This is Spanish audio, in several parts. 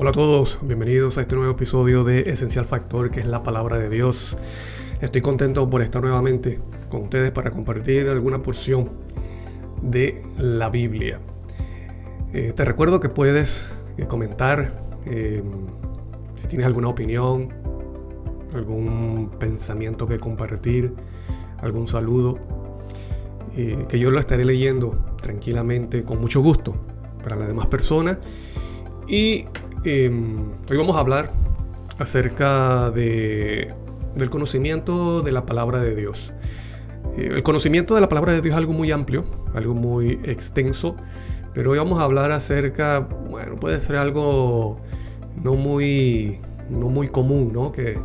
Hola a todos, bienvenidos a este nuevo episodio de Esencial Factor, que es la palabra de Dios. Estoy contento por estar nuevamente con ustedes para compartir alguna porción de la Biblia. Te recuerdo que puedes comentar si tienes alguna opinión, algún pensamiento que compartir, algún saludo, que yo lo estaré leyendo tranquilamente, con mucho gusto, para las demás personas. Y hoy vamos a hablar acerca del conocimiento de la palabra de Dios. El conocimiento de la palabra de Dios es algo muy amplio, algo muy extenso, pero hoy vamos a hablar acerca, puede ser algo no muy común, ¿no? Que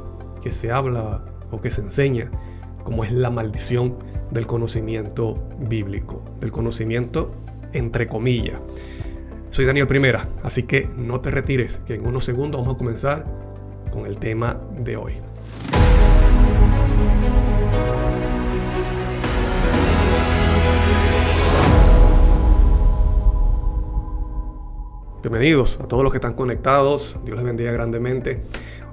se habla o que se enseña, como es la maldición del conocimiento bíblico, del conocimiento entre comillas. Soy Daniel Primera, así que no te retires, que en unos segundos vamos a comenzar con el tema de hoy. Bienvenidos a todos los que están conectados, Dios les bendiga grandemente.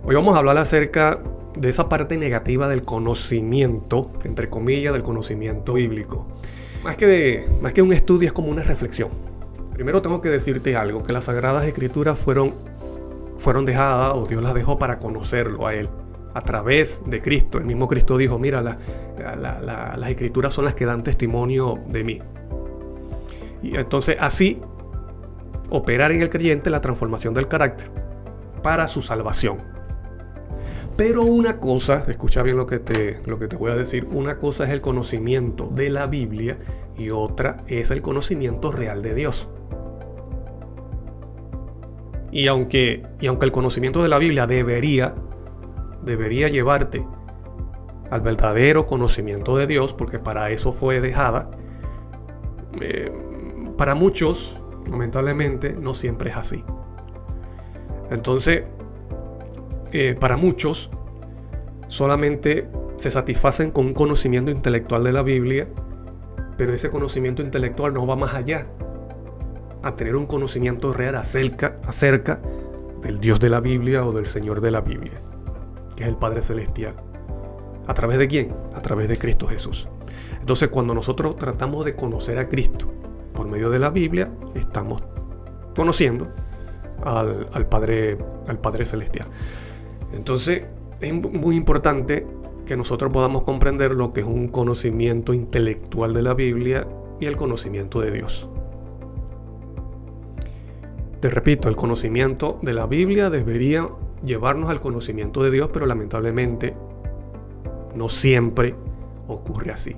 Hoy vamos a hablar acerca de esa parte negativa del conocimiento, entre comillas, del conocimiento bíblico. Más que un estudio, es como una reflexión. Primero tengo que decirte algo, que las Sagradas Escrituras fueron dejadas, o Dios las dejó para conocerlo a Él, a través de Cristo. El mismo Cristo dijo, mira, las Escrituras son las que dan testimonio de mí. Y entonces así, operar en el creyente la transformación del carácter para su salvación. Pero una cosa, escucha bien lo que te voy a decir, una cosa es el conocimiento de la Biblia y otra es el conocimiento real de Dios. Y aunque el conocimiento de la Biblia debería llevarte al verdadero conocimiento de Dios, porque para eso fue dejada, para muchos, lamentablemente, no siempre es así. Entonces, para muchos, solamente se satisfacen con un conocimiento intelectual de la Biblia, pero ese conocimiento intelectual no va más allá a tener un conocimiento real acerca del Dios de la Biblia o del Señor de la Biblia, que es el Padre Celestial. ¿A través de quién? A través de Cristo Jesús. Entonces, cuando nosotros tratamos de conocer a Cristo por medio de la Biblia, estamos conociendo al Padre Celestial. Entonces, es muy importante que nosotros podamos comprender lo que es un conocimiento intelectual de la Biblia y el conocimiento de Dios. Te repito, el conocimiento de la Biblia debería llevarnos al conocimiento de Dios, pero lamentablemente no siempre ocurre así.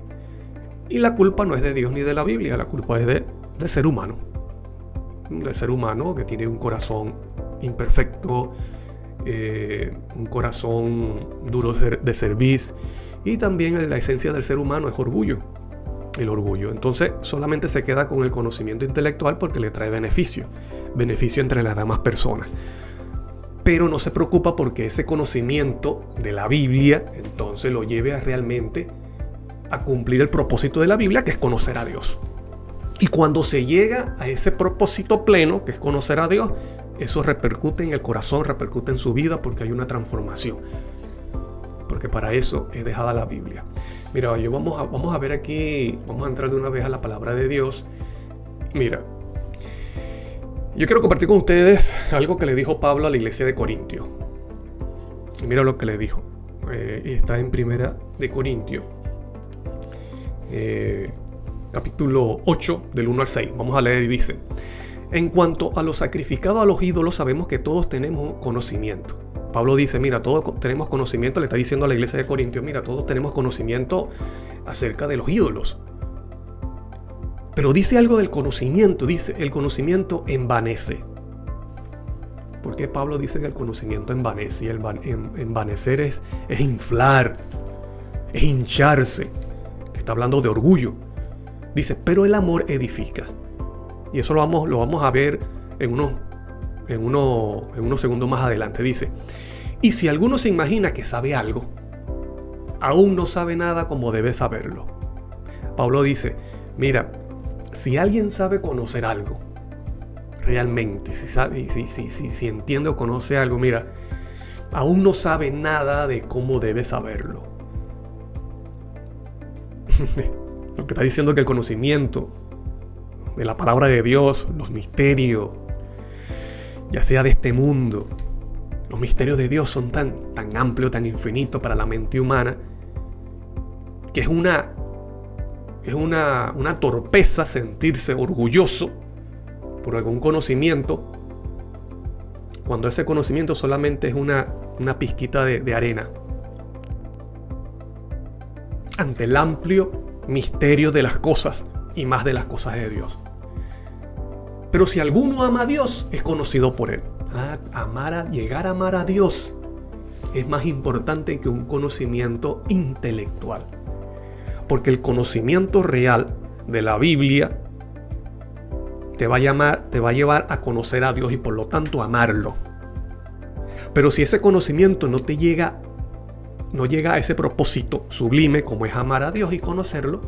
Y la culpa no es de Dios ni de la Biblia, la culpa es del ser humano. Del ser humano que tiene un corazón imperfecto, un corazón duro de cerviz, y también la esencia del ser humano es orgullo. El orgullo. Entonces solamente se queda con el conocimiento intelectual porque le trae beneficio entre las demás personas. Pero no se preocupa porque ese conocimiento de la Biblia entonces lo lleve realmente a cumplir el propósito de la Biblia, que es conocer a Dios. Y cuando se llega a ese propósito pleno, que es conocer a Dios, eso repercute en el corazón, repercute en su vida, porque hay una transformación. Porque para eso es dejada la Biblia. Mira, vamos a ver aquí, vamos a entrar de una vez a la palabra de Dios. Mira, yo quiero compartir con ustedes algo que le dijo Pablo a la iglesia de Corintio. Y mira lo que le dijo. Está en Primera de Corintios, capítulo 8, del 1 al 6. Vamos a leer y dice: en cuanto a lo sacrificado a los ídolos, sabemos que todos tenemos conocimiento. Pablo dice, mira, todos tenemos conocimiento, le está diciendo a la iglesia de Corintios, mira, todos tenemos conocimiento acerca de los ídolos. Pero dice algo del conocimiento, dice, el conocimiento envanece. ¿Por qué Pablo dice que el conocimiento envanece? Y envanecer es inflar, es hincharse, que está hablando de orgullo. Dice, pero el amor edifica. Y eso lo vamos a ver en unos segundos más adelante. Dice, y si alguno se imagina que sabe algo, aún no sabe nada como debe saberlo. Pablo dice, mira, si alguien sabe conocer algo, realmente, si sabe, si entiende o conoce algo, mira, aún no sabe nada de cómo debe saberlo. Lo que está diciendo es que el conocimiento de la palabra de Dios, los misterios, ya sea de este mundo, los misterios de Dios son tan amplios, tan infinitos para la mente humana, que es una torpeza sentirse orgulloso por algún conocimiento, cuando ese conocimiento solamente es una pizquita de arena ante el amplio misterio de las cosas y más de las cosas de Dios. Pero si alguno ama a Dios, es conocido por él. Llegar a amar a Dios es más importante que un conocimiento intelectual, porque el conocimiento real de la Biblia te va a llevar a conocer a Dios y por lo tanto amarlo. Pero si ese conocimiento no llega a ese propósito sublime como es amar a Dios y conocerlo,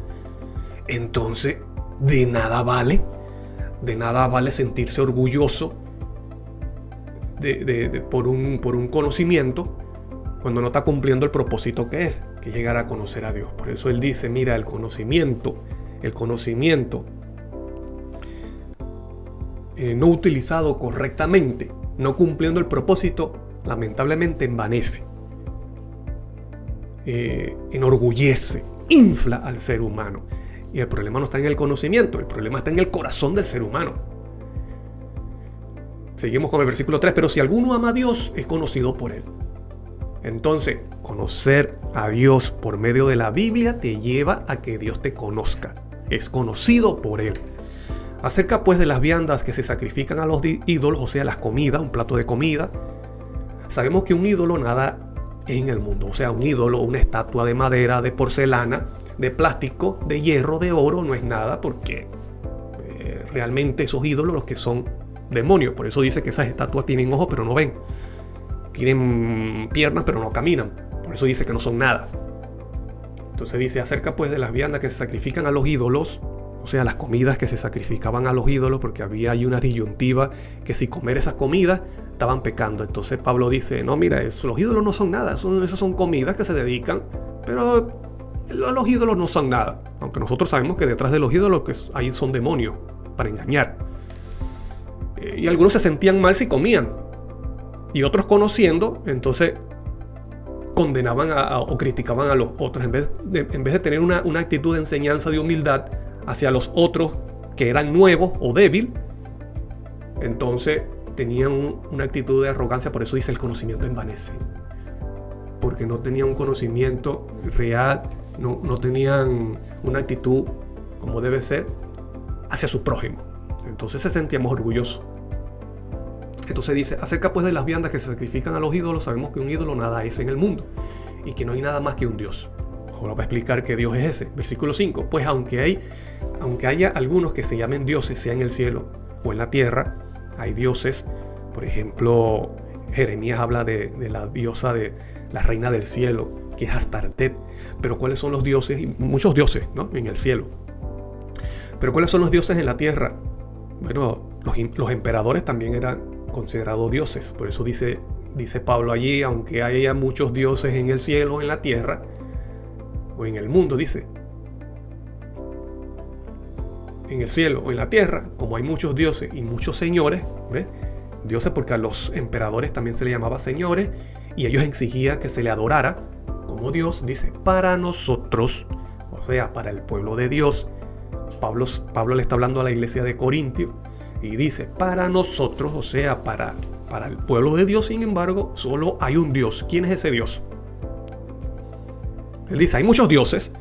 entonces de nada vale sentirse orgulloso por un conocimiento cuando no está cumpliendo el propósito que es llegar a conocer a Dios. Por eso él dice, mira, el conocimiento no utilizado correctamente, no cumpliendo el propósito, lamentablemente envanece, enorgullece, infla al ser humano. Y el problema no está en el conocimiento, el problema está en el corazón del ser humano. Seguimos con el versículo 3, pero si alguno ama a Dios, es conocido por él. Entonces, conocer a Dios por medio de la Biblia te lleva a que Dios te conozca. Es conocido por él. Acerca pues de las viandas que se sacrifican a los ídolos, o sea, las comidas, un plato de comida. Sabemos que un ídolo nada en el mundo. O sea, un ídolo, una estatua de madera, de porcelana, de plástico, de hierro, de oro, no es nada, porque realmente esos ídolos los que son demonios. Por eso dice que esas estatuas tienen ojos pero no ven, tienen piernas pero no caminan. Por eso dice que no son nada. Entonces dice, acerca pues de las viandas que se sacrifican a los ídolos, o sea, las comidas que se sacrificaban a los ídolos, porque había ahí una disyuntiva que si comer esas comidas estaban pecando. Entonces Pablo dice, no, mira, los ídolos no son nada, esas son comidas que se dedican, pero los ídolos no son nada. Aunque nosotros sabemos que detrás de los ídolos que ahí son demonios para engañar. Y algunos se sentían mal si comían, y otros, conociendo, entonces condenaban o criticaban a los otros, en vez de tener una actitud de enseñanza, de humildad hacia los otros que eran nuevos o débiles. Entonces tenían una actitud de arrogancia. Por eso dice, el conocimiento envanece, porque no tenían un conocimiento real, no tenían una actitud como debe ser hacia su prójimo. Entonces se sentían orgullosos. Entonces dice, acerca pues de las viandas que se sacrifican a los ídolos, sabemos que un ídolo nada es en el mundo y que no hay nada más que un Dios. Ahora va a explicar qué Dios es ese. Versículo 5, pues aunque haya algunos que se llamen dioses, sea en el cielo o en la tierra, hay dioses. Por ejemplo, Jeremías habla de la diosa, de la reina del cielo, que es Astartet. Pero ¿cuáles son los dioses? Muchos dioses, ¿no?, en el cielo. Pero ¿cuáles son los dioses en la tierra? Bueno, los emperadores también eran considerados dioses. Por eso dice Pablo allí, aunque haya muchos dioses en el cielo o en la tierra, o en el mundo, dice, en el cielo o en la tierra, como hay muchos dioses y muchos señores, ¿ves? Dioses porque a los emperadores también se le llamaba señores, y ellos exigían que se le adorara como Dios. Dice, para nosotros, o sea, para el pueblo de Dios. Pablo le está hablando a la iglesia de Corintio y dice, para nosotros, o sea, para el pueblo de Dios, sin embargo, solo hay un Dios. ¿Quién es ese Dios? Él dice, hay muchos dioses,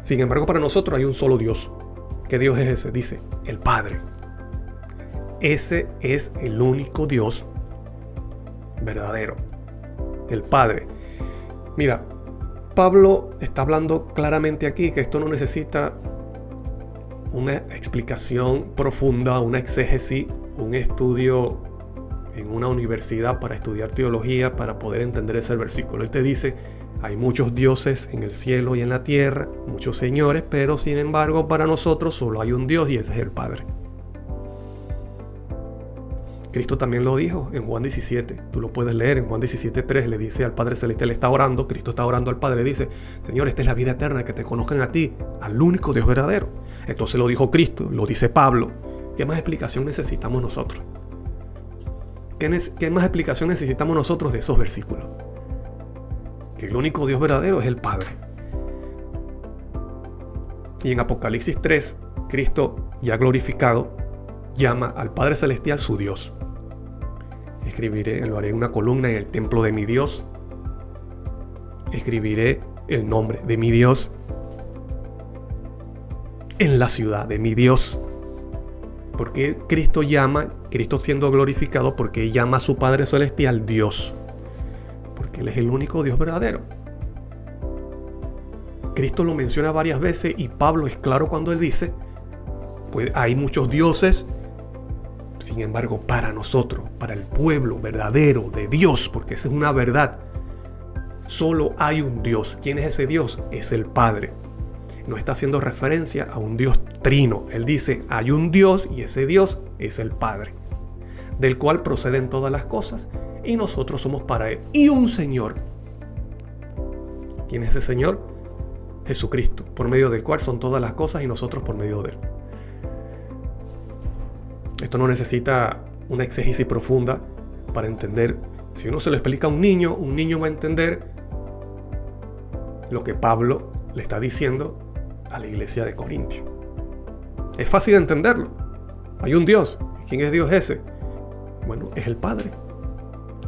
sin embargo, para nosotros hay un solo Dios. ¿Qué Dios es ese? Dice, el Padre. Ese es el único Dios verdadero, el Padre. Mira, Pablo está hablando claramente aquí que esto no necesita una explicación profunda, una exégesis, un estudio en una universidad para estudiar teología para poder entender ese versículo. Él te dice, hay muchos dioses en el cielo y en la tierra, muchos señores, pero sin embargo para nosotros solo hay un Dios y ese es el Padre. Cristo también lo dijo en Juan 17. Tú lo puedes leer en Juan 17:3. Le dice al Padre Celestial, le está orando. Cristo está orando al Padre. Le dice: Señor, esta es la vida eterna, que te conozcan a ti, al único Dios verdadero. Entonces lo dijo Cristo, lo dice Pablo. ¿Qué más explicación necesitamos nosotros? ¿Qué más explicación necesitamos nosotros de esos versículos? Que el único Dios verdadero es el Padre. Y en Apocalipsis 3, Cristo, ya glorificado, llama al Padre Celestial su Dios. Lo haré en una columna en el templo de mi Dios. Escribiré el nombre de mi Dios en la ciudad de mi Dios. Porque Cristo siendo glorificado, porque llama a su Padre Celestial Dios. Porque Él es el único Dios verdadero. Cristo lo menciona varias veces y Pablo es claro cuando él dice: pues hay muchos dioses. Sin embargo, para nosotros, para el pueblo verdadero de Dios, porque esa es una verdad, solo hay un Dios. ¿Quién es ese Dios? Es el Padre. No está haciendo referencia a un Dios trino. Él dice: hay un Dios y ese Dios es el Padre, del cual proceden todas las cosas y nosotros somos para Él. Y un Señor. ¿Quién es ese Señor? Jesucristo, por medio del cual son todas las cosas y nosotros por medio de Él. Esto no necesita una exégesis profunda para entender. Si uno se lo explica a un niño va a entender lo que Pablo le está diciendo a la iglesia de Corintio. Es fácil de entenderlo. Hay un Dios. ¿Quién es Dios ese? Bueno, es el Padre.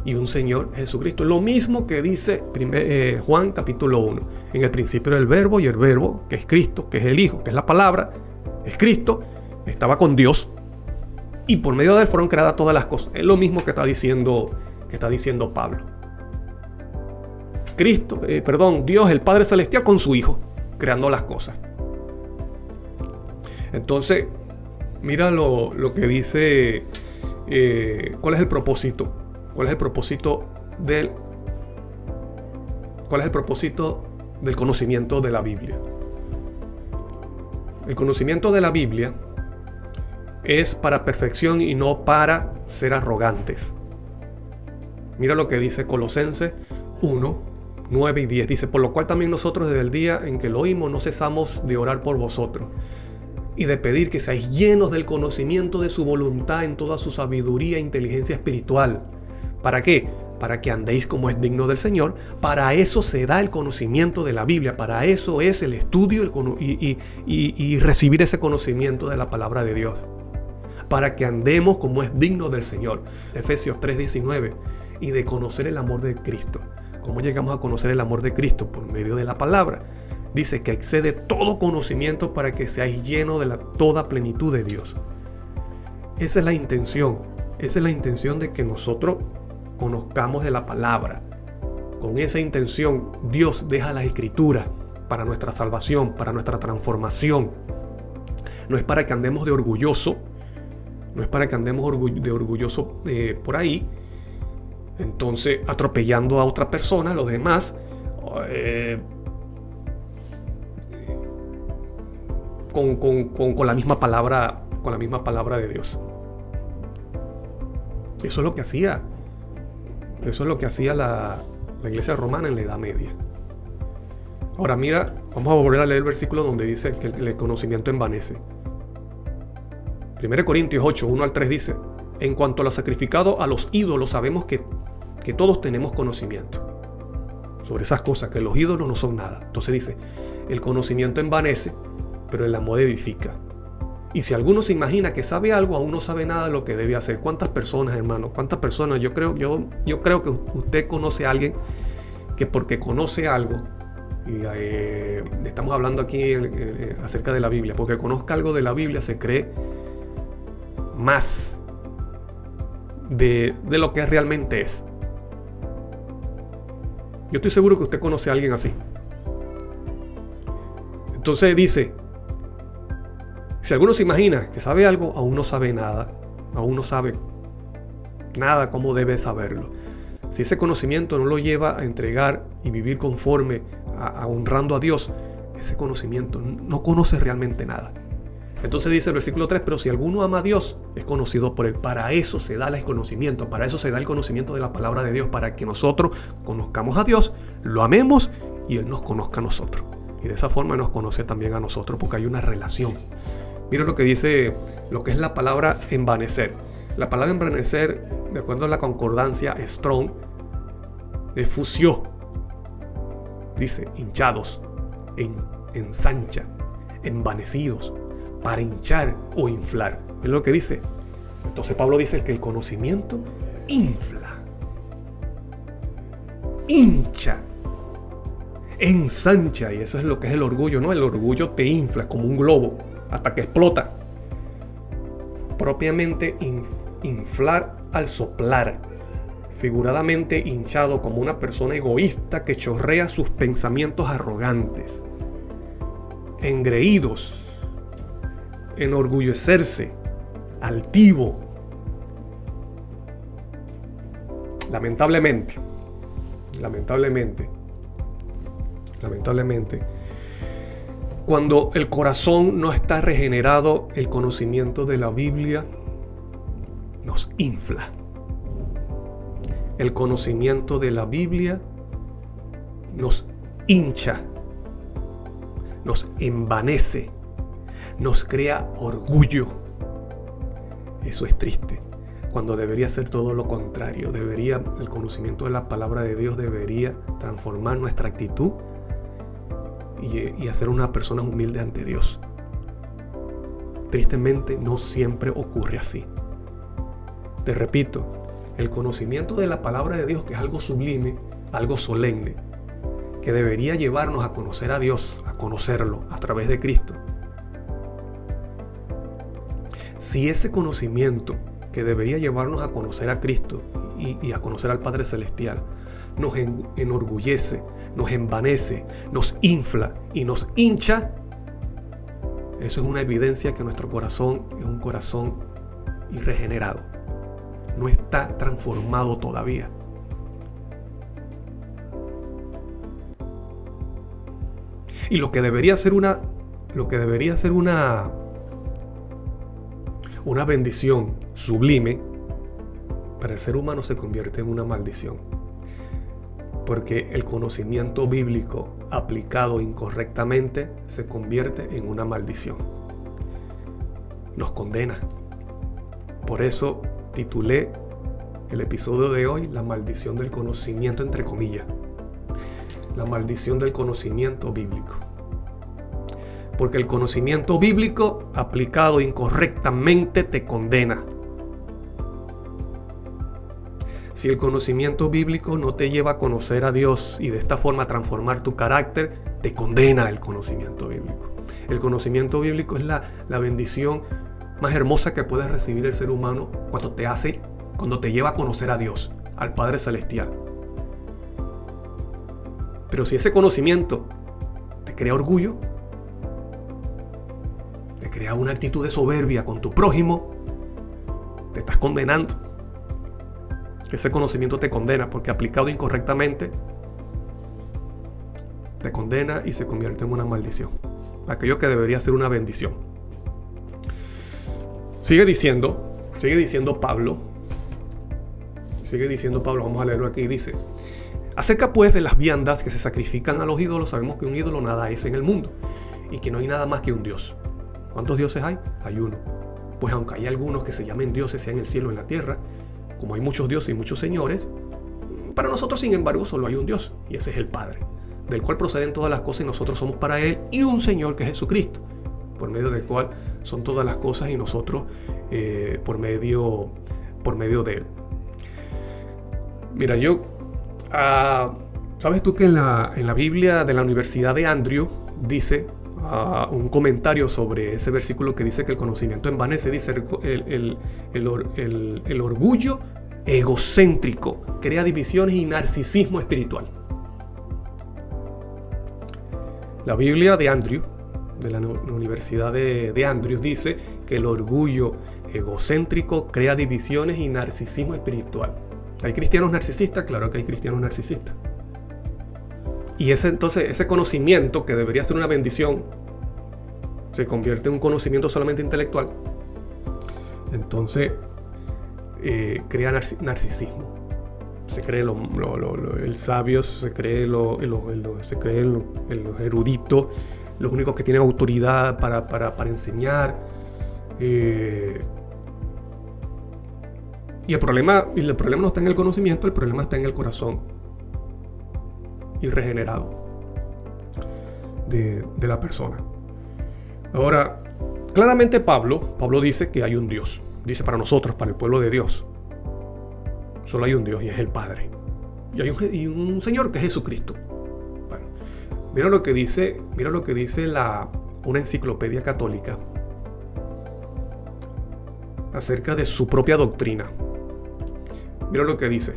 Y un Señor, Jesucristo. Lo mismo que dice Juan capítulo 1. En el principio era el Verbo, y el Verbo, que es Cristo, que es el Hijo, que es la palabra, es Cristo, estaba con Dios. Y por medio de Él fueron creadas todas las cosas. Es lo mismo que está diciendo Pablo. Dios, el Padre Celestial, con su Hijo, creando las cosas. Entonces, mira lo que dice. ¿Cuál es el propósito? ¿Cuál es el propósito del conocimiento de la Biblia? El conocimiento de la Biblia es para perfección y no para ser arrogantes. Mira lo que dice Colosenses 1, 9 y 10. Dice: por lo cual también nosotros desde el día en que lo oímos no cesamos de orar por vosotros y de pedir que seáis llenos del conocimiento de su voluntad en toda su sabiduría e inteligencia espiritual. ¿Para qué? Para que andéis como es digno del Señor. Para eso se da el conocimiento de la Biblia. Para eso es el estudio y recibir ese conocimiento de la palabra de Dios. Para que andemos como es digno del Señor. Efesios 3:19. Y de conocer el amor de Cristo. ¿Cómo llegamos a conocer el amor de Cristo? Por medio de la palabra. Dice que excede todo conocimiento para que seáis llenos de toda plenitud de Dios. Esa es la intención. Esa es la intención de que nosotros conozcamos de la palabra. Con esa intención, Dios deja la Escritura para nuestra salvación, para nuestra transformación. No es para que andemos de orgulloso. No es para que andemos de orgulloso por ahí. Entonces, atropellando a otra persona, a los demás, con la misma palabra de Dios. Eso es lo que hacía. Eso es lo que hacía la iglesia romana en la Edad Media. Ahora mira, vamos a volver a leer el versículo donde dice que el conocimiento envanece. 1 Corintios 8, 1 al 3 dice: en cuanto a lo sacrificado a los ídolos, sabemos que todos tenemos conocimiento sobre esas cosas, que los ídolos no son nada. Entonces dice: el conocimiento envanece, pero el amor edifica. Y si alguno se imagina que sabe algo, aún no sabe nada de lo que debe hacer. ¿Cuántas personas, hermano? ¿Cuántas personas? Yo creo que usted conoce a alguien que porque conoce algo, y estamos hablando aquí acerca de la Biblia, porque conozca algo de la Biblia se cree más de lo que realmente es. Yo estoy seguro que usted conoce a alguien así. Entonces dice: si alguno se imagina que sabe algo, aún no sabe nada. Aún no sabe nada como debe saberlo. Si ese conocimiento no lo lleva a entregar y vivir conforme a honrando a Dios, ese conocimiento no conoce realmente nada. Entonces dice el versículo 3, pero si alguno ama a Dios, es conocido por él. Para eso se da el conocimiento, para eso se da el conocimiento de la palabra de Dios, para que nosotros conozcamos a Dios, lo amemos y Él nos conozca a nosotros. Y de esa forma nos conoce también a nosotros, porque hay una relación. Mira lo que dice, lo que es la palabra envanecer. La palabra envanecer, de acuerdo a la concordancia Strong, es fusió. Dice hinchados, ensancha, envanecidos, para hinchar o inflar. Es lo que dice. Entonces Pablo dice que el conocimiento infla, hincha, ensancha, y eso es lo que es el orgullo, ¿no? El orgullo te infla como un globo hasta que explota. Propiamente inflar al soplar, figuradamente hinchado como una persona egoísta que chorrea sus pensamientos arrogantes, engreídos, enorgullecerse, altivo. Lamentablemente, cuando el corazón no está regenerado, el conocimiento de la Biblia nos infla. El conocimiento de la Biblia nos hincha, nos envanece, nos crea orgullo. Eso es triste, cuando debería ser todo lo contrario. El conocimiento de la palabra de Dios debería transformar nuestra actitud y hacer una persona humilde ante Dios. Tristemente, no siempre ocurre así. Te repito, el conocimiento de la palabra de Dios, que es algo sublime, algo solemne, que debería llevarnos a conocer a Dios, a conocerlo a través de Cristo. Si ese conocimiento que debería llevarnos a conocer a Cristo y a conocer al Padre Celestial nos enorgullece, nos envanece, nos infla y nos hincha, eso es una evidencia que nuestro corazón es un corazón irregenerado. No está transformado todavía. Y lo que debería ser una bendición sublime, para el ser humano se convierte en una maldición. Porque el conocimiento bíblico aplicado incorrectamente se convierte en una maldición. Nos condena. Por eso titulé el episodio de hoy La maldición del conocimiento, entre comillas. La maldición del conocimiento bíblico. Porque el conocimiento bíblico aplicado incorrectamente te condena. Si el conocimiento bíblico no te lleva a conocer a Dios y de esta forma transformar tu carácter, te condena el conocimiento bíblico. El conocimiento bíblico es la bendición más hermosa que puede recibir el ser humano cuando te lleva a conocer a Dios, al Padre Celestial. Pero si ese conocimiento te crea orgullo, te crea una actitud de soberbia con tu prójimo, te estás condenando. Ese conocimiento te condena, porque aplicado incorrectamente te condena y se convierte en una maldición. Aquello que debería ser una bendición. Sigue diciendo Pablo, vamos a leerlo aquí, dice: acerca pues de las viandas que se sacrifican a los ídolos, sabemos que un ídolo nada es en el mundo y que no hay nada más que un Dios. ¿Cuántos dioses hay? Hay uno. Pues aunque hay algunos que se llamen dioses, sea en el cielo o en la tierra, como hay muchos dioses y muchos señores, para nosotros, sin embargo, solo hay un Dios, y ese es el Padre, del cual proceden todas las cosas y nosotros somos para Él, y un Señor que es Jesucristo, por medio del cual son todas las cosas y nosotros por medio de Él. Mira, ¿sabes tú que en la Biblia de la Universidad de Andrew dice un comentario sobre ese versículo que dice que el conocimiento envanece? Dice: el orgullo egocéntrico crea divisiones y narcisismo espiritual. La Biblia de Andrew, de la Universidad de Andrews, dice que el orgullo egocéntrico crea divisiones y narcisismo espiritual. ¿Hay cristianos narcisistas? Claro que hay cristianos narcisistas. Y ese conocimiento, que debería ser una bendición, se convierte en un conocimiento solamente intelectual, entonces crea narcisismo. Se cree el sabio, se cree los eruditos, los únicos que tienen autoridad para enseñar. Y el problema no está en el conocimiento, el problema está en el corazón irregenerado de la persona. Ahora, claramente Pablo dice que hay un Dios. Dice para nosotros, para el pueblo de Dios, solo hay un Dios y es el Padre. Y un Señor que es Jesucristo. Bueno, mira lo que dice una enciclopedia católica acerca de su propia doctrina. Mira lo que dice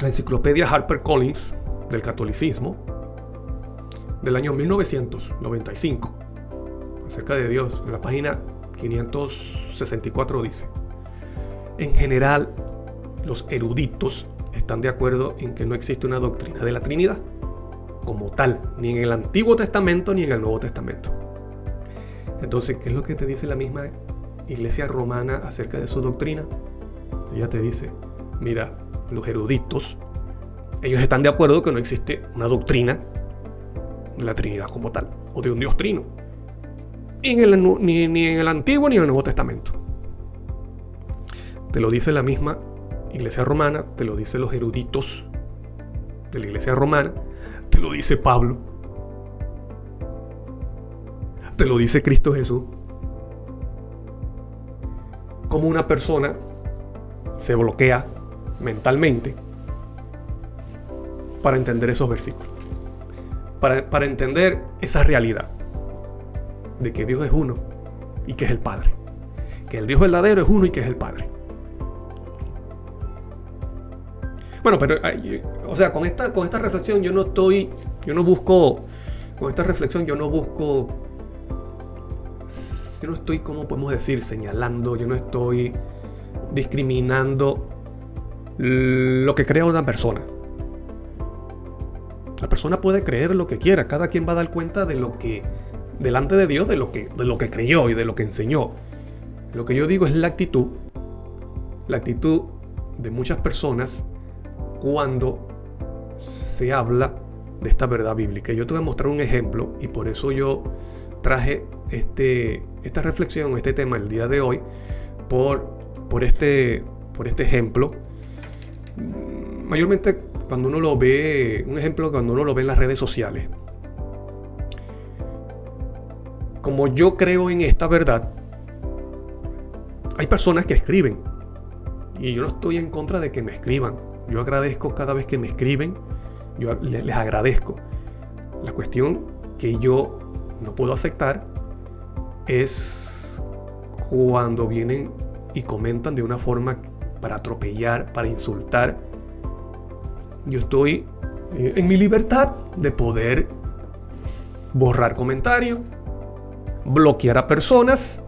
la enciclopedia HarperCollins del catolicismo del año 1995 acerca de Dios. En la página 564 dice: en general, los eruditos están de acuerdo en que no existe una doctrina de la Trinidad como tal, ni en el Antiguo Testamento ni en el Nuevo Testamento. Entonces, ¿qué es lo que te dice la misma Iglesia romana acerca de su doctrina? Ella te dice: mira, los eruditos, ellos están de acuerdo que no existe una doctrina de la Trinidad como tal, o de un Dios trino, ni en el Antiguo ni en el Nuevo Testamento. Te lo dice la misma Iglesia romana, te lo dicen los eruditos de la Iglesia romana, te lo dice Pablo, te lo dice Cristo Jesús. Como una persona se bloquea mentalmente para entender esos versículos, para entender esa realidad de que Dios es uno y que es el Padre, que el Dios verdadero es uno y que es el Padre. Bueno, pero o sea, con esta reflexión yo no estoy, ¿cómo podemos decir?, señalando, yo no estoy discriminando lo que crea una persona. La persona puede creer lo que quiera, cada quien va a dar cuenta de lo que, delante de Dios, de lo que creyó y de lo que enseñó. Lo que yo digo es la actitud de muchas personas cuando se habla de esta verdad bíblica. Yo te voy a mostrar un ejemplo y por eso yo traje esta reflexión, este tema el día de hoy, por este ejemplo. Mayormente cuando uno lo ve, un ejemplo cuando uno lo ve en las redes sociales. Como yo creo en esta verdad, hay personas que escriben y yo no estoy en contra de que me escriban. Yo agradezco cada vez que me escriben, yo les agradezco. La cuestión que yo no puedo aceptar es cuando vienen y comentan de una forma para atropellar, para insultar. Yo estoy en mi libertad de poder borrar comentarios, bloquear a personas,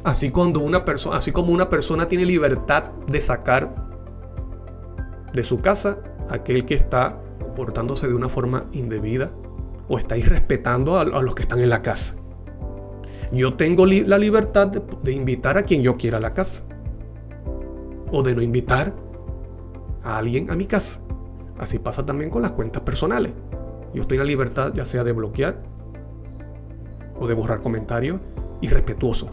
así como una persona tiene libertad de sacar de su casa aquel que está comportándose de una forma indebida o está irrespetando a los que están en la casa. Yo tengo la libertad de invitar a quien yo quiera a la casa o de no invitar a alguien a mi casa. Así pasa también con las cuentas personales. Yo estoy en la libertad ya sea de bloquear o de borrar comentarios irrespetuosos.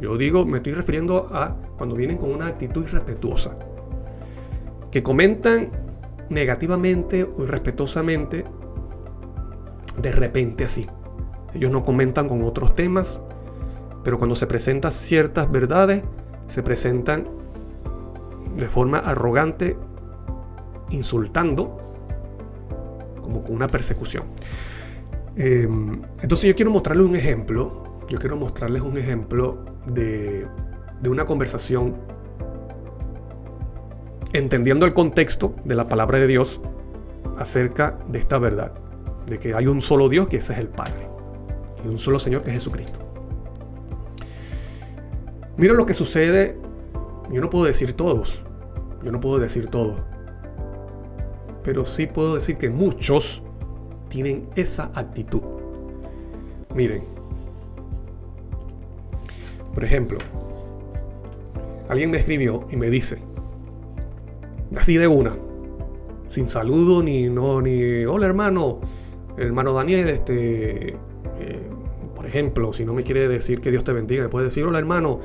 Yo digo, me estoy refiriendo a cuando vienen con una actitud irrespetuosa, que comentan negativamente o irrespetuosamente de repente así. Ellos no comentan con otros temas, pero cuando se presentan ciertas verdades, se presentan de forma arrogante, insultando, como con una persecución. Entonces yo quiero mostrarles un ejemplo. De una conversación, entendiendo el contexto de la palabra de Dios acerca de esta verdad, de que hay un solo Dios, que ese es el Padre, y un solo Señor, que es Jesucristo. Mira lo que sucede. Yo no puedo decir todo, pero sí puedo decir que muchos tienen esa actitud. Miren, Por ejemplo, alguien me escribió y me dice, así de una, sin saludo ni hola hermano Daniel, por ejemplo, si no me quiere decir que Dios te bendiga, me puede decir hola hermano,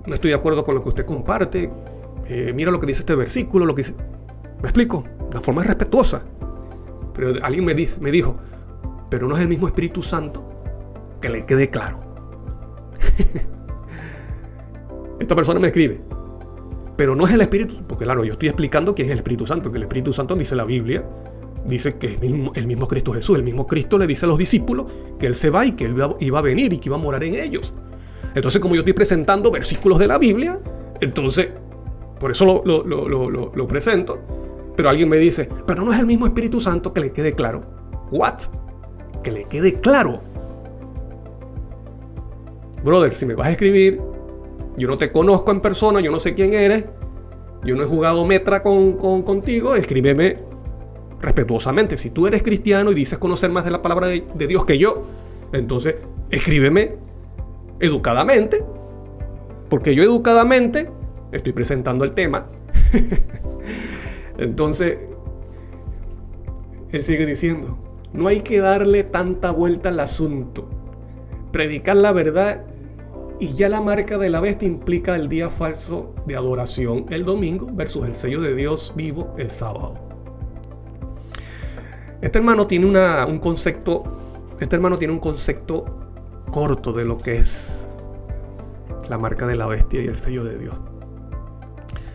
no estoy de acuerdo con lo que usted comparte, mira lo que dice este versículo, lo que dice. ¿Me explico? La forma es respetuosa. Pero alguien me dijo, pero no es el mismo Espíritu Santo, que le quede claro. Esta persona me escribe, pero no es el Espíritu, porque claro, yo estoy explicando quién es el Espíritu Santo, que el Espíritu Santo dice la Biblia, dice que es el mismo Cristo Jesús, el mismo Cristo le dice a los discípulos que Él se va y que Él iba a venir y que iba a morar en ellos. Entonces, como yo estoy presentando versículos de la Biblia, entonces, por eso lo presento, pero alguien me dice, pero no es el mismo Espíritu Santo, que le quede claro. ¿What? Que le quede claro. Brother, si me vas a escribir, yo no te conozco en persona, yo no sé quién eres, yo no he jugado metra contigo, escríbeme respetuosamente. Si tú eres cristiano y dices conocer más de la palabra de Dios que yo, entonces escríbeme educadamente, porque yo educadamente estoy presentando el tema. Entonces, él sigue diciendo, no hay que darle tanta vuelta al asunto. Predicar la verdad y ya la marca de la bestia implica el día falso de adoración el domingo versus el sello de Dios vivo el sábado. Este hermano tiene un concepto corto de lo que es la marca de la bestia y el sello de Dios.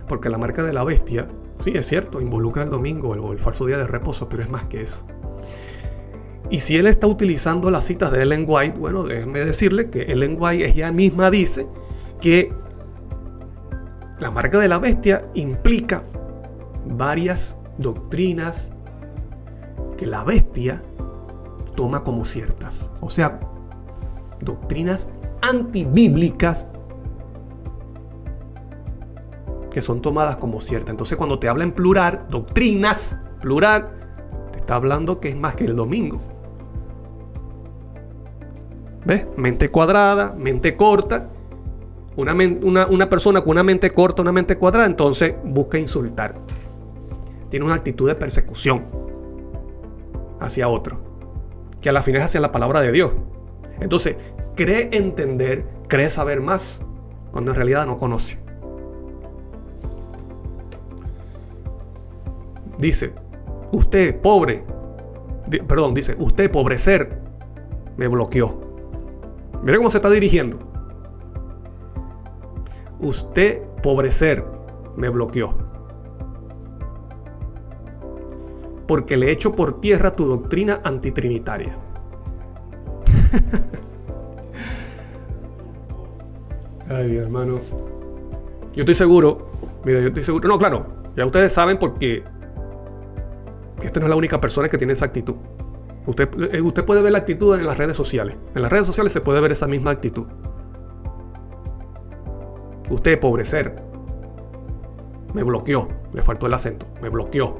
Porque la marca de la bestia, sí, es cierto, involucra el domingo o el falso día de reposo, pero es más que eso. Y si él está utilizando las citas de Ellen White, bueno, déjenme decirle que Ellen White ella misma dice que la marca de la bestia implica varias doctrinas que la bestia toma como ciertas. O sea, doctrinas antibíblicas que son tomadas como ciertas. Entonces, cuando te habla en plural, doctrinas, plural, te está hablando que es más que el domingo. ¿Ves? Mente cuadrada, mente corta. Una persona con una mente corta, una mente cuadrada, entonces busca insultar. Tiene una actitud de persecución hacia otro, que a la final es hacia la palabra de Dios. Entonces, cree entender, cree saber más, cuando en realidad no conoce. Dice, usted pobrecer, me bloqueó. Mira cómo se está dirigiendo. Usted pobrecer, me bloqueó. Porque le echo por tierra tu doctrina antitrinitaria. Ay, mi hermano. Yo estoy seguro. No, claro, ya ustedes saben porque esta no es la única persona que tiene esa actitud. Usted puede ver la actitud en las redes sociales. En las redes sociales se puede ver esa misma actitud. Usted pobrecer, me bloqueó. Le faltó el acento. Me bloqueó.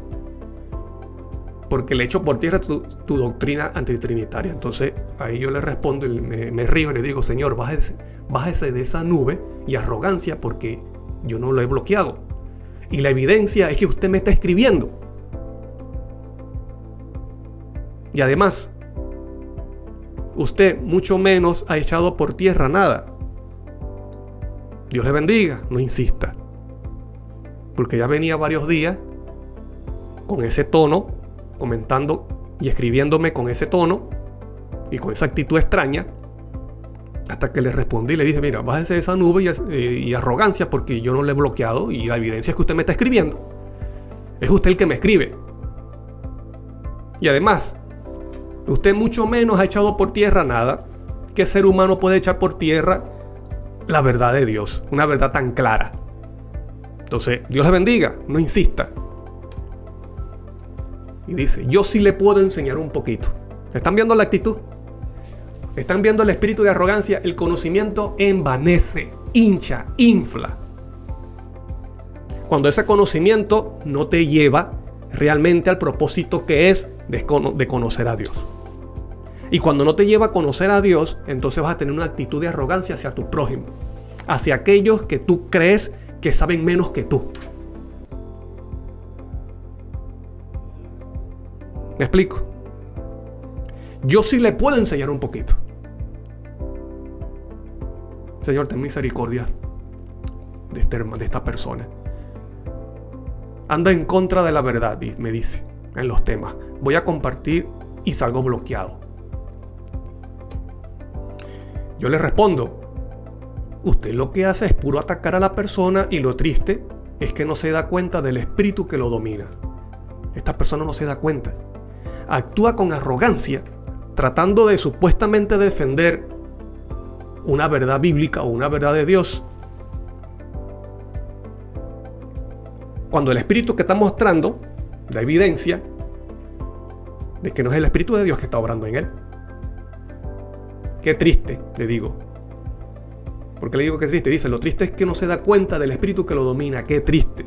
Porque le echo por tierra tu doctrina antitrinitaria. Entonces ahí yo le respondo y me río y le digo, Señor, bájese de esa nube y arrogancia, porque yo no lo he bloqueado. Y la evidencia es que usted me está escribiendo. Y además, usted mucho menos ha echado por tierra nada. Dios le bendiga, no insista. Porque ya venía varios días con ese tono, comentando y escribiéndome con ese tono y con esa actitud extraña, hasta que le respondí y le dije, mira, bájese de esa nube y arrogancia, porque yo no le he bloqueado y la evidencia es que usted me está escribiendo. Es usted el que me escribe. Y además, usted mucho menos ha echado por tierra nada. ¿Qué ser humano puede echar por tierra la verdad de Dios? Una verdad tan clara. Entonces, Dios le bendiga, no insista. Y dice, yo sí le puedo enseñar un poquito. ¿Están viendo la actitud? ¿Están viendo el espíritu de arrogancia? El conocimiento envanece, hincha, infla. Cuando ese conocimiento no te lleva realmente al propósito que es de conocer a Dios. Y cuando no te lleva a conocer a Dios, entonces vas a tener una actitud de arrogancia hacia tu prójimo, hacia aquellos que tú crees que saben menos que tú. ¿Me explico? Yo sí le puedo enseñar un poquito. Señor, ten misericordia de esta persona. Anda en contra de la verdad, me dice en los temas. Voy a compartir y salgo bloqueado. Yo le respondo, usted lo que hace es puro atacar a la persona y lo triste es que no se da cuenta del espíritu que lo domina. Esta persona no se da cuenta. Actúa con arrogancia, tratando de supuestamente defender una verdad bíblica o una verdad de Dios, cuando el espíritu que está mostrando da evidencia de que no es el espíritu de Dios que está obrando en él. Qué triste, le digo. ¿Por qué le digo que triste? Dice, lo triste es que no se da cuenta del espíritu que lo domina. Qué triste.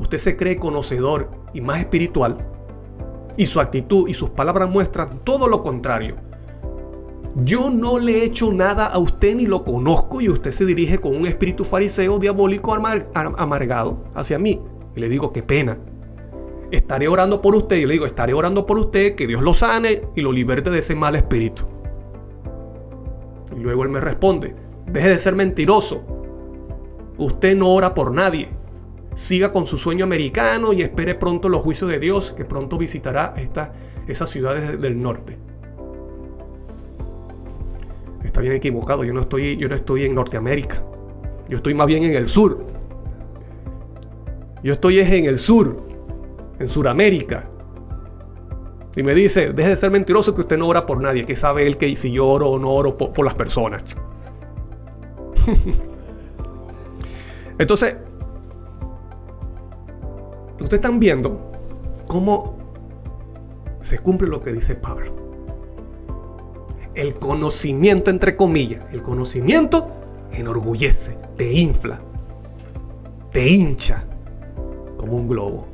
Usted se cree conocedor y más espiritual, y su actitud y sus palabras muestran todo lo contrario. Yo no le he hecho nada a usted ni lo conozco, y usted se dirige con un espíritu fariseo diabólico amargado hacia mí. Y le digo, qué pena. Estaré orando por usted. Yo le digo, estaré orando por usted, que Dios lo sane y lo liberte de ese mal espíritu. Y luego él me responde, deje de ser mentiroso. Usted no ora por nadie. Siga con su sueño americano y espere pronto los juicios de Dios, que pronto visitará esas ciudades del norte. Está bien equivocado. Yo no estoy en Norteamérica. Yo estoy más bien en el sur. Yo estoy en el sur, en Suramérica. Y me dice, deje de ser mentiroso, que usted no ora por nadie. ¿Qué sabe él que si yo oro o no oro por las personas? Entonces, ustedes están viendo cómo se cumple lo que dice Pablo. El conocimiento, entre comillas, el conocimiento enorgullece, te infla, te hincha como un globo.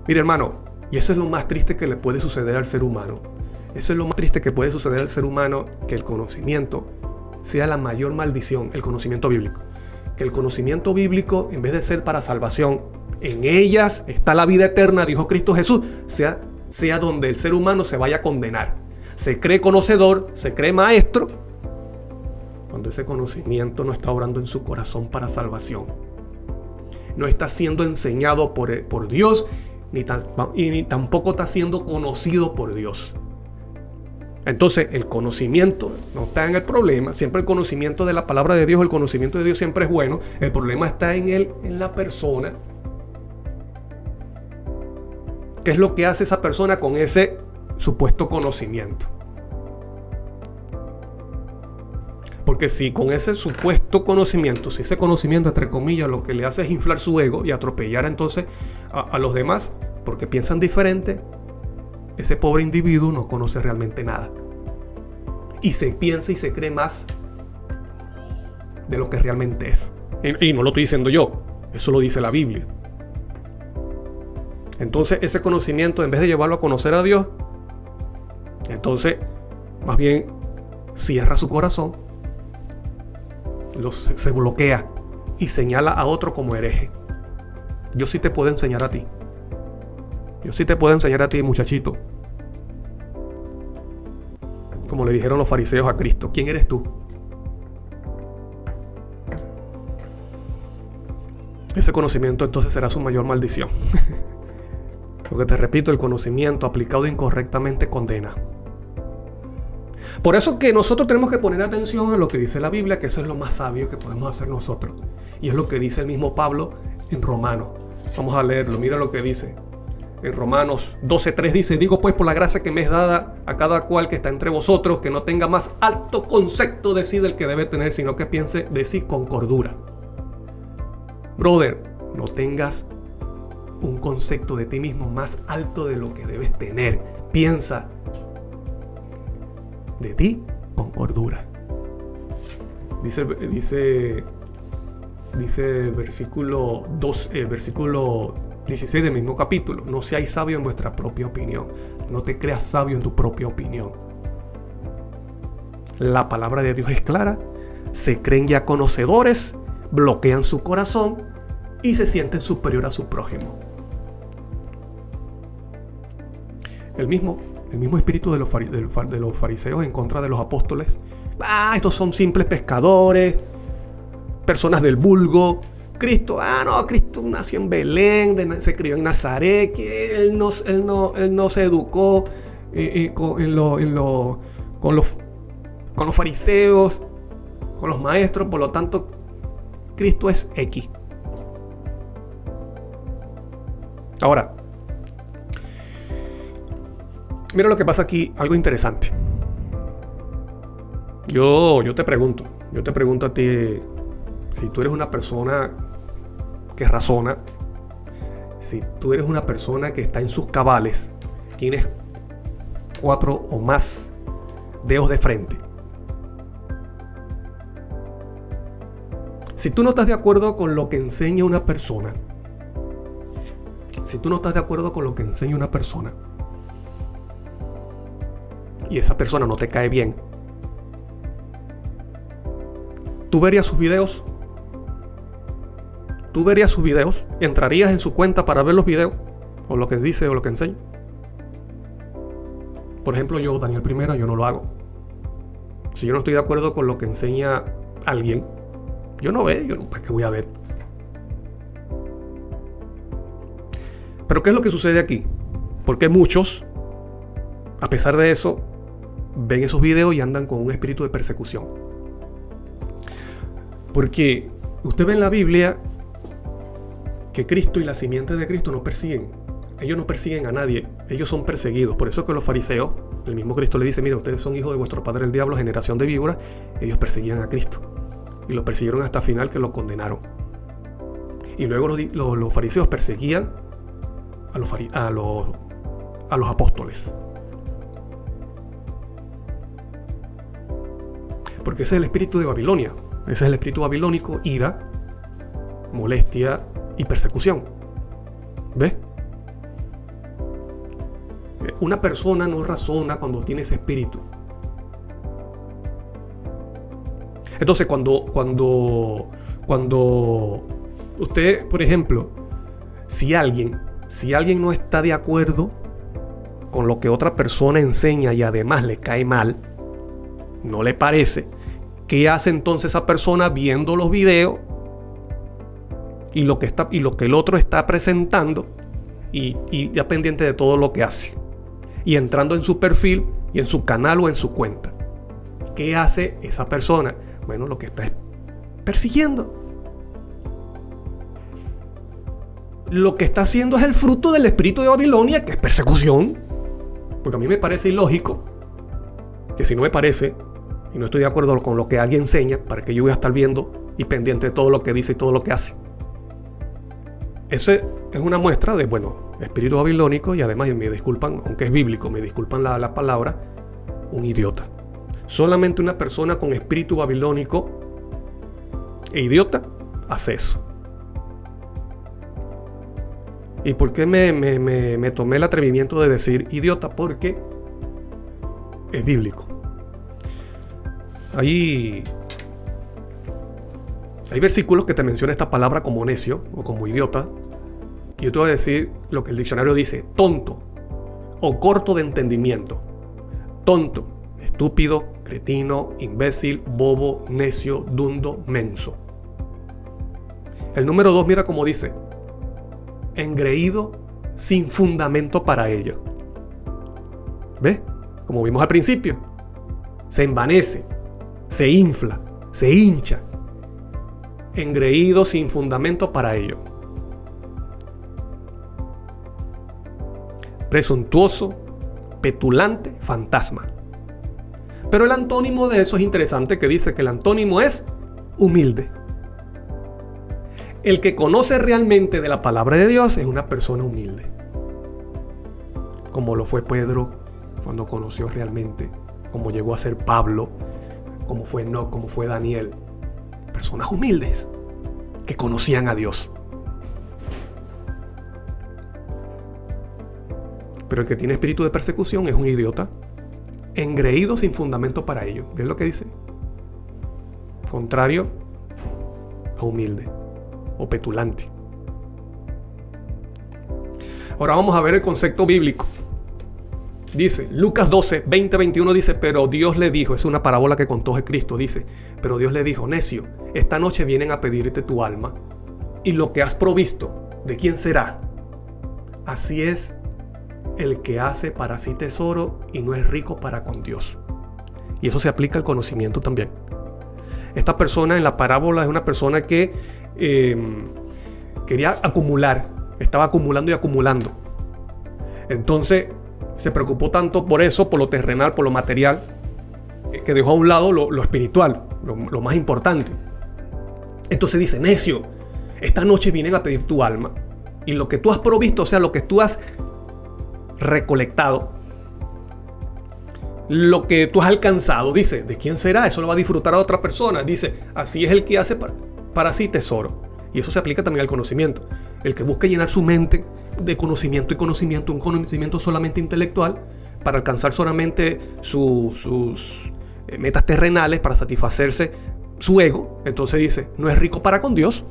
Mire, hermano, y eso es lo más triste que le puede suceder al ser humano. Eso es lo más triste que puede suceder al ser humano, que el conocimiento sea la mayor maldición, el conocimiento bíblico. Que el conocimiento bíblico, en vez de ser para salvación, en ellas está la vida eterna, dijo Cristo Jesús, sea donde el ser humano se vaya a condenar. Se cree conocedor, se cree maestro, cuando ese conocimiento no está obrando en su corazón para salvación. No está siendo enseñado por Dios, ni tampoco está siendo conocido por Dios. Entonces el conocimiento no está en el problema. Siempre el conocimiento de la palabra de Dios, el conocimiento de Dios siempre es bueno. El problema está en la persona. ¿Qué es lo que hace esa persona con ese supuesto conocimiento? Porque si con ese supuesto conocimiento, si ese conocimiento, entre comillas, lo que le hace es inflar su ego y atropellar entonces a los demás porque piensan diferente, ese pobre individuo no conoce realmente nada. Y se piensa y se cree más de lo que realmente es. Y no lo estoy diciendo yo, eso lo dice la Biblia. Entonces ese conocimiento, en vez de llevarlo a conocer a Dios, entonces más bien cierra su corazón, se bloquea y señala a otro como hereje. Yo sí te puedo enseñar a ti. Yo sí te puedo enseñar a ti, muchachito. Como le dijeron los fariseos a Cristo, ¿quién eres tú? Ese conocimiento entonces será su mayor maldición. Porque te repito, el conocimiento aplicado incorrectamente condena. Por eso que nosotros tenemos que poner atención a lo que dice la Biblia, que eso es lo más sabio que podemos hacer nosotros. Y es lo que dice el mismo Pablo en Romanos. Vamos a leerlo, mira lo que dice. En Romanos 12:3 dice, digo pues por la gracia que me es dada a cada cual que está entre vosotros, que no tenga más alto concepto de sí del que debe tener, sino que piense de sí con cordura. Brother, no tengas un concepto de ti mismo más alto de lo que debes tener. Piensa de ti con cordura. Dice el versículo 16 del mismo capítulo. No seáis sabio en vuestra propia opinión. No te creas sabio en tu propia opinión. La palabra de Dios es clara. Se creen ya conocedores, bloquean su corazón y se sienten superior a su prójimo. El mismo espíritu de los fariseos en contra de los apóstoles. Estos son simples pescadores, personas del vulgo. Cristo nació en Belén, se crió en Nazaret, que él no se educó con los fariseos, con los maestros, por lo tanto, Cristo es X. Ahora, mira lo que pasa aquí, algo interesante. Yo te pregunto a ti, si tú eres una persona que razona, si tú eres una persona que está en sus cabales, tienes 4 o más dedos de frente. Si tú no estás de acuerdo con lo que enseña una persona, y esa persona no te cae bien, ¿tú verías sus videos? ¿Entrarías en su cuenta para ver los videos? ¿O lo que dice o lo que enseña? Por ejemplo, yo, Daniel Primera, yo no lo hago. Si yo no estoy de acuerdo con lo que enseña alguien, yo no veo, ¿para qué voy a ver? Pero ¿qué es lo que sucede aquí? Porque muchos, a pesar de eso, ven esos videos y andan con un espíritu de persecución. Porque usted ve en la Biblia que Cristo y la simiente de Cristo no persiguen. Ellos no persiguen a nadie, ellos son perseguidos. Por eso es que los fariseos, el mismo Cristo le dice: mire, ustedes son hijos de vuestro padre el diablo, generación de víboras. Ellos perseguían a Cristo y lo persiguieron hasta el final, que lo condenaron. Y luego los fariseos perseguían a los apóstoles. Porque ese es el espíritu de Babilonia. Ese es el espíritu babilónico: ira, molestia y persecución. ¿Ves? Una persona no razona cuando tiene ese espíritu. Entonces, cuando usted, por ejemplo, si alguien no está de acuerdo con lo que otra persona enseña y además le cae mal, no le parece, ¿qué hace entonces esa persona viendo los videos y lo que el otro está presentando y ya pendiente de todo lo que hace? Y entrando en su perfil y en su canal o en su cuenta. ¿Qué hace esa persona? Bueno, lo que está es persiguiendo. Lo que está haciendo es el fruto del espíritu de Babilonia, que es persecución. Porque a mí me parece ilógico que, si no me parece y no estoy de acuerdo con lo que alguien enseña, para que yo voy a estar viendo y pendiente de todo lo que dice y todo lo que hace. Ese es una muestra de, espíritu babilónico, y además, me disculpan, aunque es bíblico, me disculpan la palabra, un idiota. Solamente una persona con espíritu babilónico e idiota hace eso. ¿Y por qué me tomé el atrevimiento de decir idiota? Porque es bíblico. Hay versículos que te mencionan esta palabra como necio o como idiota. Y yo te voy a decir lo que el diccionario dice: tonto o corto de entendimiento. Tonto, estúpido, cretino, imbécil, bobo, necio, dundo, menso. El número 2, mira cómo dice: engreído, sin fundamento para ello. ¿Ves? Como vimos al principio, se envanece, se infla, se hincha. Engreído, sin fundamento para ello. Presuntuoso, petulante, fantasma. Pero el antónimo de eso es interesante, que dice que el antónimo es humilde. El que conoce realmente de la palabra de Dios es una persona humilde. Como lo fue Pedro cuando conoció realmente, como llegó a ser Pablo, como fue Enoc, como fue Daniel. Personas humildes que conocían a Dios. Pero el que tiene espíritu de persecución es un idiota, engreído sin fundamento para ello. ¿Ves lo que dice? Contrario a humilde o petulante. Ahora vamos a ver el concepto bíblico. Dice, Lucas 12, 20, 21 dice, pero Dios le dijo, es una parábola que contó Cristo, dice, pero Dios le dijo, necio, esta noche vienen a pedirte tu alma, y lo que has provisto, ¿de quién será? Así es el que hace para sí tesoro y no es rico para con Dios. Y eso se aplica al conocimiento también. Esta persona en la parábola es una persona que quería acumular, estaba acumulando y acumulando. Entonces se preocupó tanto por eso, por lo terrenal, por lo material, que dejó a un lado lo espiritual, lo más importante. Entonces dice, necio, esta noche vienen a pedir tu alma, y lo que tú has provisto, o sea, lo que tú has recolectado, lo que tú has alcanzado, dice, ¿de quién será? Eso lo va a disfrutar a otra persona. Dice, así es el que hace para sí tesoro. Y eso se aplica también al conocimiento. El que busca llenar su mente de conocimiento y conocimiento, un conocimiento solamente intelectual, para alcanzar solamente sus metas terrenales, para satisfacerse su ego. Entonces dice, no es rico para con Dios,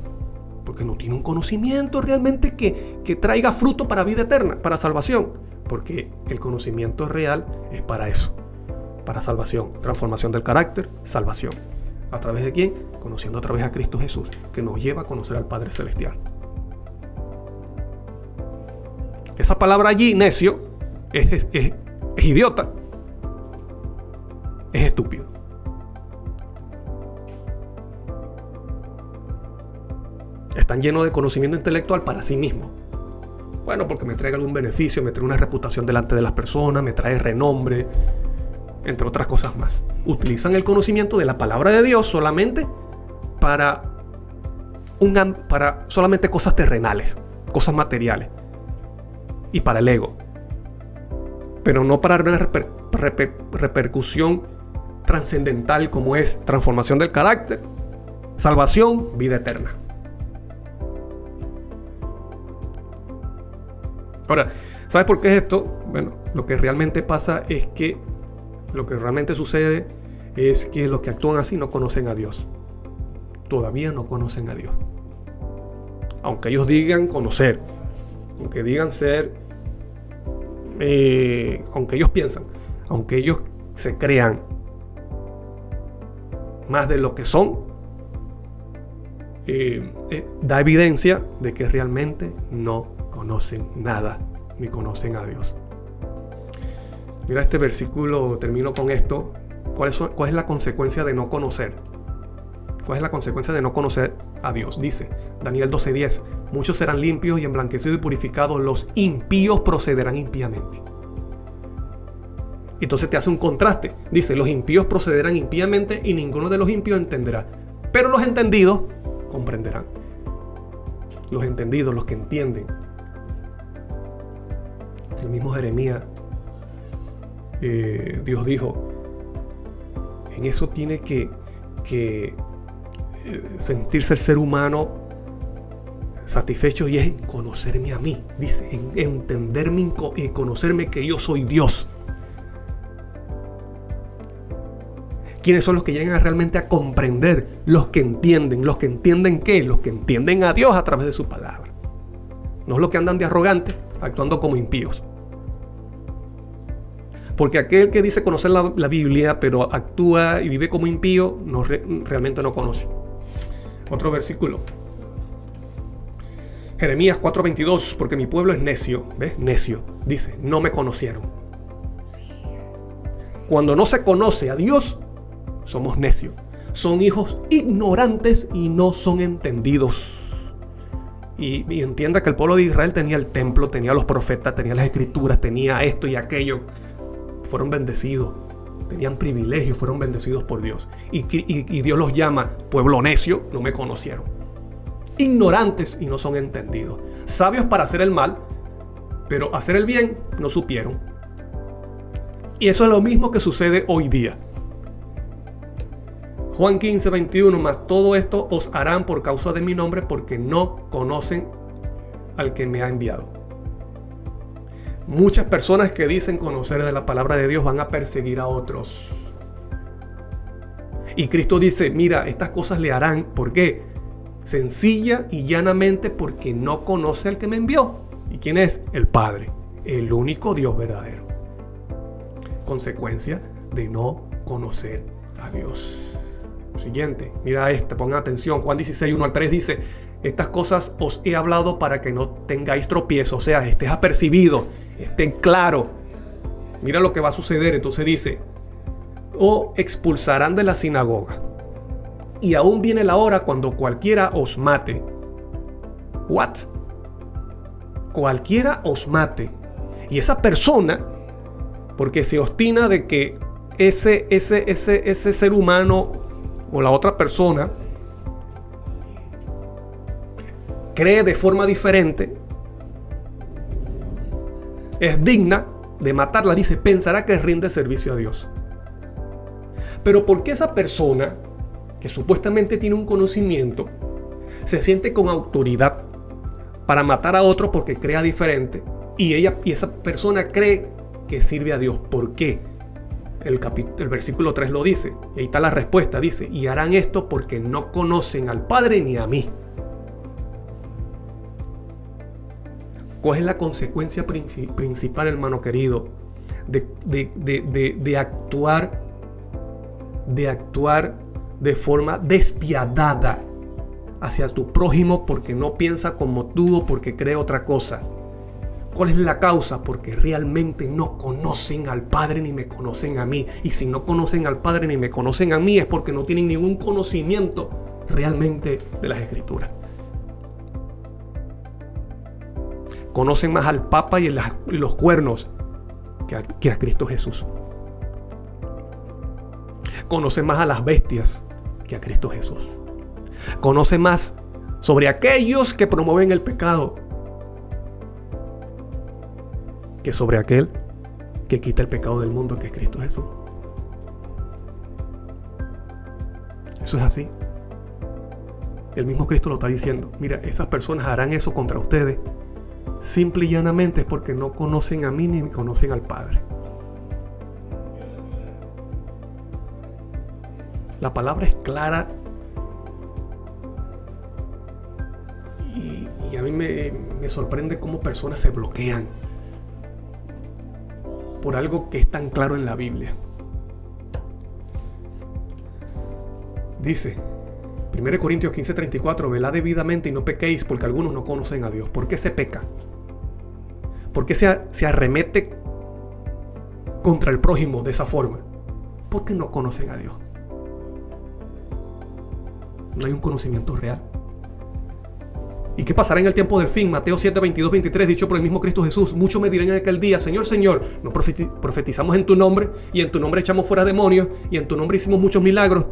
porque no tiene un conocimiento realmente que traiga fruto para vida eterna, para salvación. Porque el conocimiento real es para eso, para salvación, transformación del carácter, salvación. ¿A través de quién? Conociendo a través de Cristo Jesús, que nos lleva a conocer al Padre Celestial. Esa palabra allí, necio, es idiota, es estúpido. Están llenos de conocimiento intelectual para sí mismos. Bueno, porque me trae algún beneficio, me trae una reputación delante de las personas, me trae renombre, entre otras cosas más. Utilizan el conocimiento de la palabra de Dios solamente para solamente cosas terrenales, cosas materiales y para el ego, pero no para una repercusión trascendental como es transformación del carácter, salvación, vida eterna. Ahora, ¿sabes por qué es esto? Bueno, lo que realmente pasa es que lo que realmente sucede es que los que actúan así no conocen a Dios. Todavía no conocen a Dios. Aunque ellos digan conocer, aunque digan ser, aunque ellos piensan, aunque ellos se crean más de lo que son, da evidencia de que realmente no conocen nada, ni conocen a Dios. Mira este versículo, termino con esto. ¿Cuál es la consecuencia de no conocer? ¿Cuál es la consecuencia de no conocer a Dios? Dice Daniel 12:10, muchos serán limpios y emblanquecidos y purificados, los impíos procederán impíamente. Entonces te hace un contraste. Dice, los impíos procederán impíamente y ninguno de los impíos entenderá, pero los entendidos comprenderán. Los entendidos, los que entienden. El mismo Jeremías, Dios dijo, en eso tiene que sentirse el ser humano satisfecho, y es en conocerme a mí. Dice, en entenderme y conocerme que yo soy Dios. ¿Quiénes son los que llegan realmente a comprender? Los que entienden. ¿Los que entienden qué? Los que entienden a Dios a través de su palabra. No es los que andan de arrogantes, actuando como impíos. Porque aquel que dice conocer la Biblia, pero actúa y vive como impío, realmente no conoce. Otro versículo. Jeremías 4:22, porque mi pueblo es necio. ¿Ves? Necio. Dice, no me conocieron. Cuando no se conoce a Dios, somos necios. Son hijos ignorantes y no son entendidos. Y entienda que el pueblo de Israel tenía el templo, tenía los profetas, tenía las escrituras, tenía esto y aquello. Fueron bendecidos, tenían privilegios, fueron bendecidos por Dios. Y Dios los llama pueblo necio, no me conocieron. Ignorantes y no son entendidos. Sabios para hacer el mal, pero hacer el bien no supieron. Y eso es lo mismo que sucede hoy día. Juan 15:21, mas todo esto os harán por causa de mi nombre, porque no conocen al que me ha enviado. Muchas personas que dicen conocer de la palabra de Dios van a perseguir a otros. Y Cristo dice, mira, estas cosas le harán. ¿Por qué? Sencilla y llanamente porque no conoce al que me envió. ¿Y quién es? El Padre, el único Dios verdadero. Consecuencia de no conocer a Dios. Siguiente, mira esta, pongan atención. Juan 16, 1 al 3 dice, estas cosas os he hablado para que no tengáis tropiezo. O sea, estés apercibido, estén claro. Mira lo que va a suceder. Entonces dice, o expulsarán de la sinagoga. Y aún viene la hora cuando cualquiera os mate. ¿What? Cualquiera os mate. Y esa persona, porque se obstina de que ese ser humano o la otra persona cree de forma diferente, es digna de matarla, dice, pensará que rinde servicio a Dios. Pero ¿por qué esa persona, que supuestamente tiene un conocimiento, se siente con autoridad para matar a otro porque crea diferente y esa persona cree que sirve a Dios? ¿Por qué? El versículo 3 lo dice, y ahí está la respuesta, dice, y harán esto porque no conocen al Padre ni a mí. ¿Cuál es la consecuencia principal, hermano querido, de actuar de forma despiadada hacia tu prójimo porque no piensa como tú o porque cree otra cosa? ¿Cuál es la causa? Porque realmente no conocen al Padre ni me conocen a mí. Y si no conocen al Padre ni me conocen a mí es porque no tienen ningún conocimiento realmente de las Escrituras. Conocen más al Papa y los cuernos que a Cristo Jesús. Conocen más a las bestias que a Cristo Jesús. Conocen más sobre aquellos que promueven el pecado que sobre aquel que quita el pecado del mundo, que es Cristo Jesús. Eso es así. El mismo Cristo lo está diciendo. Mira, esas personas harán eso contra ustedes simple y llanamente es porque no conocen a mí ni conocen al Padre. La palabra es clara y a mí me sorprende cómo personas se bloquean por algo que es tan claro en la Biblia. Dice 1 Corintios 15:34, velad debidamente y no pequéis, porque algunos no conocen a Dios. ¿Por qué se peca? ¿Por qué se arremete contra el prójimo de esa forma? Porque no conocen a Dios. No hay un conocimiento real. ¿Y qué pasará en el tiempo del fin? Mateo 7:22-23, dicho por el mismo Cristo Jesús. Muchos me dirán en aquel día, Señor, Señor, ¿no profetizamos en tu nombre? Y en tu nombre echamos fuera demonios, y en tu nombre hicimos muchos milagros,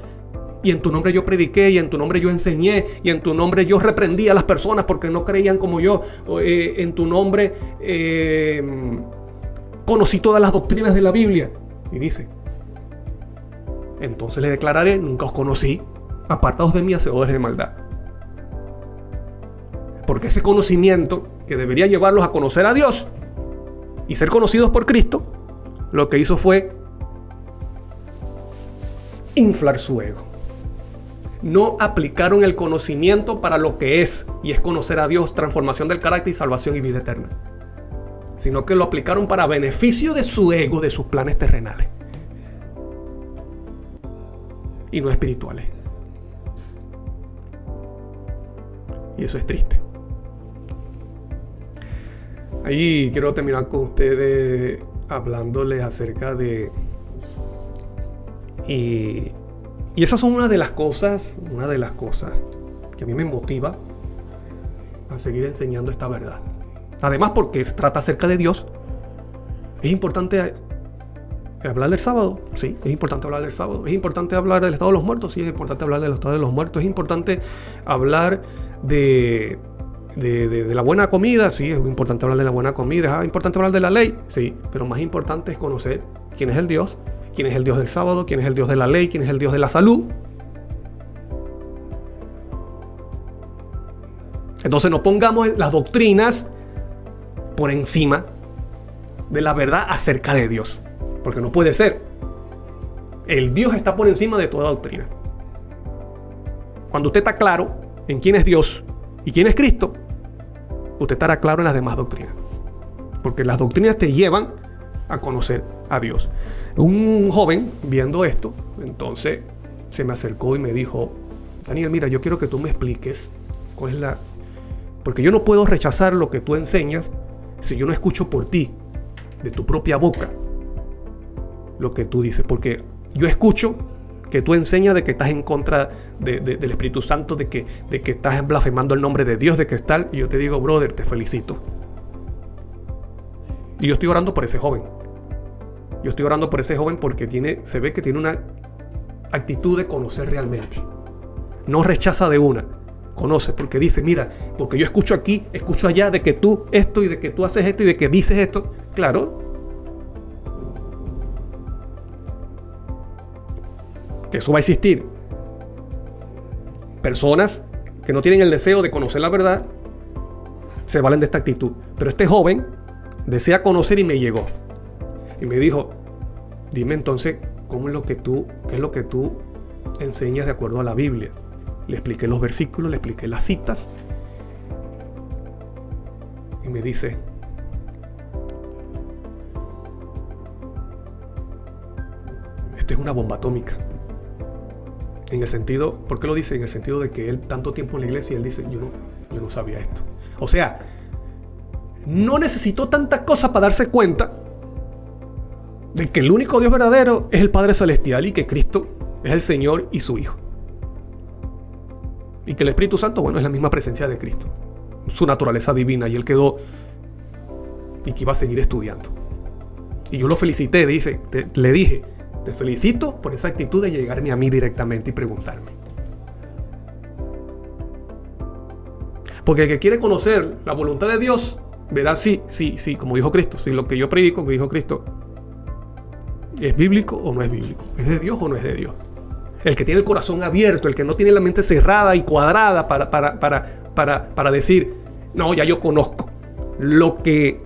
y en tu nombre yo prediqué, y en tu nombre yo enseñé, y en tu nombre yo reprendí a las personas porque no creían como yo. En tu nombre conocí todas las doctrinas de la Biblia. Y dice, entonces le declararé, nunca os conocí, apartados de mí, hacedores de maldad. Porque ese conocimiento que debería llevarlos a conocer a Dios y ser conocidos por Cristo, lo que hizo fue inflar su ego. No aplicaron el conocimiento para lo que es, y es conocer a Dios, transformación del carácter y salvación y vida eterna, sino que lo aplicaron para beneficio de su ego, de sus planes terrenales y no espirituales. Y eso es triste. Ahí quiero terminar con ustedes hablándoles acerca de... Y esas son una de las cosas que a mí me motiva a seguir enseñando esta verdad. Además, porque se trata acerca de Dios, es importante hablar del sábado. Sí, es importante hablar del sábado. Es importante hablar del estado de los muertos. Sí, es importante hablar del estado de los muertos. Es importante hablar de la buena comida. Sí, es importante hablar de la buena comida. Es importante hablar de la ley. Sí, pero más importante es conocer quién es el Dios. ¿Quién es el Dios del sábado? ¿Quién es el Dios de la ley? ¿Quién es el Dios de la salud? Entonces no pongamos las doctrinas por encima de la verdad acerca de Dios. Porque no puede ser. El Dios está por encima de toda doctrina. Cuando usted está claro en quién es Dios y quién es Cristo, usted estará claro en las demás doctrinas. Porque las doctrinas te llevan a conocer a Dios. Un joven, viendo esto, entonces se me acercó y me dijo: Daniel, mira, yo quiero que tú me expliques cuál es la... Porque yo no puedo rechazar lo que tú enseñas si yo no escucho por ti, de tu propia boca, lo que tú dices. Porque yo escucho que tú enseñas de que estás en contra del Espíritu Santo, de que estás blasfemando el nombre de Dios, de que tal. Y yo te digo: brother, te felicito. Y yo estoy orando por ese joven. Yo estoy orando por ese joven porque se ve que tiene una actitud de conocer realmente. No rechaza de una. Conoce, porque dice: mira, porque yo escucho aquí, escucho allá, de que tú esto y de que tú haces esto y de que dices esto. Claro. Que eso va a existir. Personas que no tienen el deseo de conocer la verdad se valen de esta actitud. Pero este joven desea conocer y me llegó. Y me dijo: dime entonces, qué es lo que tú enseñas de acuerdo a la Biblia. Le expliqué los versículos, le expliqué las citas. Y me dice: esto es una bomba atómica. En el sentido, ¿por qué lo dice? En el sentido de que él tanto tiempo en la iglesia, él dice: yo no sabía esto. O sea, no necesitó tantas cosas para darse cuenta de que el único Dios verdadero es el Padre Celestial y que Cristo es el Señor y su Hijo. Y que el Espíritu Santo, bueno, es la misma presencia de Cristo, su naturaleza divina, y él quedó y que iba a seguir estudiando. Y yo lo felicité, le dije: te felicito por esa actitud de llegarme a mí directamente y preguntarme. Porque el que quiere conocer la voluntad de Dios, verá sí, como dijo Cristo, si lo que yo predico, que dijo Cristo, ¿es bíblico o no es bíblico? ¿Es de Dios o no es de Dios? El que tiene el corazón abierto, el que no tiene la mente cerrada y cuadrada para decir: no, ya yo conozco. Lo que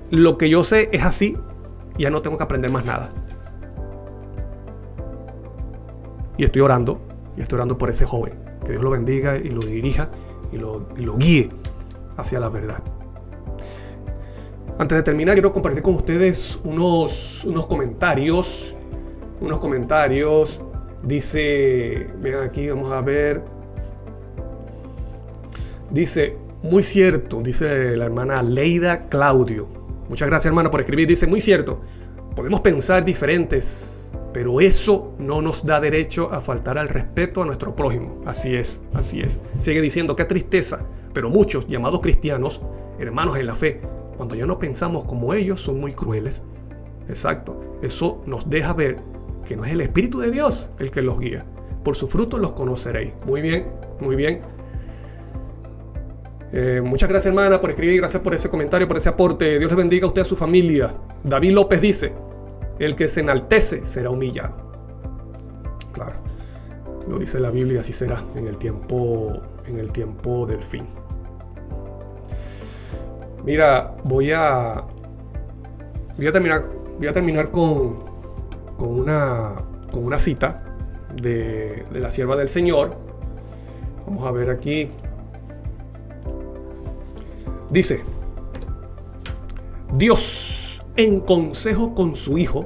yo sé es así, ya no tengo que aprender más nada. Y estoy orando por ese joven. Que Dios lo bendiga y lo dirija y lo guíe hacia la verdad. Antes de terminar, quiero compartir con ustedes unos comentarios. Dice, vean aquí, vamos a ver. Dice: muy cierto, dice la hermana Leida Claudio. Muchas gracias, hermana, por escribir. Dice: muy cierto, podemos pensar diferentes, pero eso no nos da derecho a faltar al respeto a nuestro prójimo. Así es. Sigue diciendo: qué tristeza, pero muchos llamados cristianos, hermanos en la fe, cuando ya no pensamos como ellos, son muy crueles. Exacto. Eso nos deja ver que no es el Espíritu de Dios el que los guía. Por su fruto los conoceréis. Muy bien. Muchas gracias, hermana, por escribir. Gracias por ese comentario, por ese aporte. Dios les bendiga a usted y a su familia. David López dice: el que se enaltece será humillado. Claro, lo dice la Biblia, así será en el tiempo del fin. Mira, voy a terminar con una cita de la sierva del Señor. Vamos a ver aquí. Dice: Dios en consejo con su Hijo.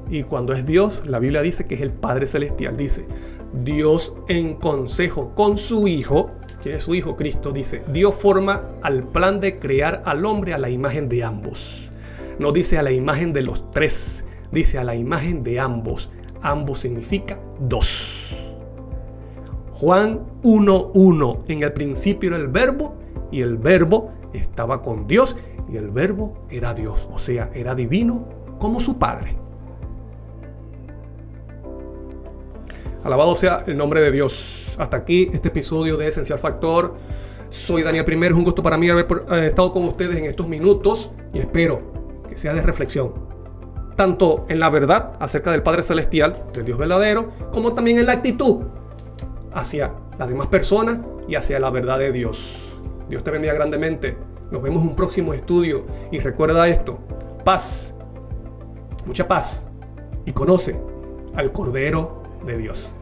Y cuando es Dios, la Biblia dice que es el Padre Celestial. Dice: Dios en consejo con su Hijo. ¿Quién es su Hijo? Cristo. Dice: dio forma al plan de crear al hombre a la imagen de ambos. No dice a la imagen de los tres, dice a la imagen de ambos. Ambos significa dos. Juan 1:1. En el principio era el Verbo, y el Verbo estaba con Dios, y el Verbo era Dios. O sea, era divino como su Padre. Alabado sea el nombre de Dios. Hasta aquí este episodio de Esencial Factor. Soy Daniel I. Es un gusto para mí haber estado con ustedes en estos minutos y espero que sea de reflexión, tanto en la verdad acerca del Padre Celestial, del Dios verdadero, como también en la actitud hacia las demás personas y hacia la verdad de Dios. Dios te bendiga grandemente. Nos vemos en un próximo estudio y recuerda esto: paz Mucha paz y conoce al Cordero de Dios.